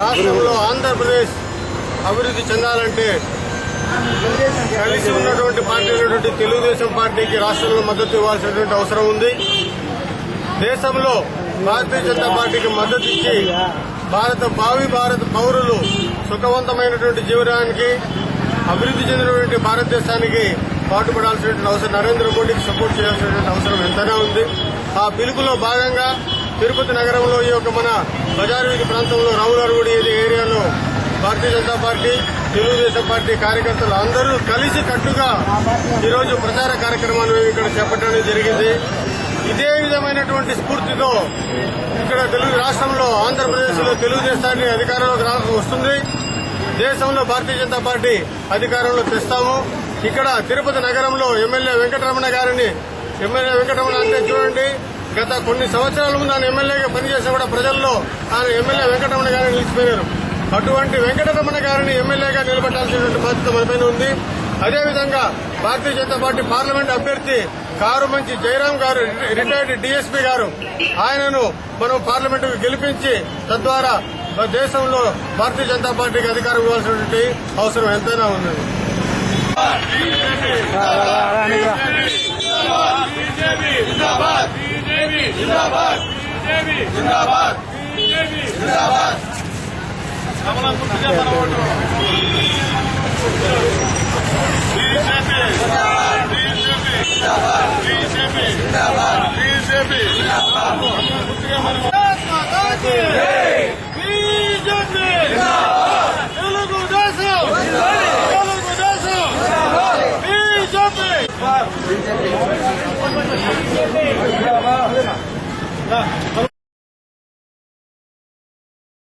రాష్ట్రంలో ఆంధ్రప్రదేశ్ అభివృద్ధి చెందాలంటే కలిసి ఉన్నటువంటి పార్టీ అయినటువంటి తెలుగుదేశం పార్టీకి రాష్ట్రంలో మద్దతు ఇవ్వాల్సినటువంటి అవసరం ఉంది. దేశంలో భారతీయ జనతా పార్టీకి మద్దతు ఇచ్చి భావి భారత పౌరులు సుఖవంతమైనటువంటి జీవనానికి అభివృద్ధి చెందినటువంటి భారతదేశానికి పాటుపడాల్సినటువంటి అవసరం, నరేంద్ర మోడీకి సపోర్ట్ చేయాల్సినటువంటి అవసరం ఎంతైనా ఉంది. ఆ పిలుపులో భాగంగా తిరుపతి నగరంలో ఈ యొక్క మన బజారు వీధి ప్రాంతంలో రావులరుగుడి ఏరియాలో భారతీయ జనతా పార్టీ, తెలుగుదేశం పార్టీ కార్యకర్తలు అందరూ కలిసి కట్టుగా ఈరోజు ప్రచార కార్యక్రమాన్ని ఇక్కడ చేపట్టడం జరిగింది. ఇదే విధమైనటువంటి స్ఫూర్తితో ఇక్కడ తెలుగు రాష్ట్రంలో ఆంధ్రప్రదేశ్ లో తెలుగుదేశాన్ని అధికారంలోకి వస్తుంది. దేశంలో భారతీయ జనతా పార్టీ అధికారంలో తెస్తాము. ఇక్కడ తిరుపతి నగరంలో ఎమ్మెల్యే వెంకటరమణ అంటే చూడండి, గత కొన్ని సంవత్సరాల ముందు ఆయన ఎమ్మెల్యేగా పనిచేసిన కూడా ప్రజల్లో ఆయన ఎమ్మెల్యే వెంకటరమణ గారిని నిలిచిపోయారు. అటువంటి వెంకటరమణ గారిని ఎమ్మెల్యేగా నిలబెట్టాల్సినటువంటి బాధ్యత మనపైన ఉంది. అదేవిధంగా భారతీయ జనతా పార్టీ పార్లమెంట్ అభ్యర్థి కారుమంచి జయరాం గారు, రిటైర్డ్ డీఎస్పీ గారు, ఆయనను మనం పార్లమెంటుకు గెలిపించి తద్వారా దేశంలో భారతీయ జనతా పార్టీకి అధికారం ఇవ్వాల్సినటువంటి అవసరం ఎంతైనా ఉంది. BJP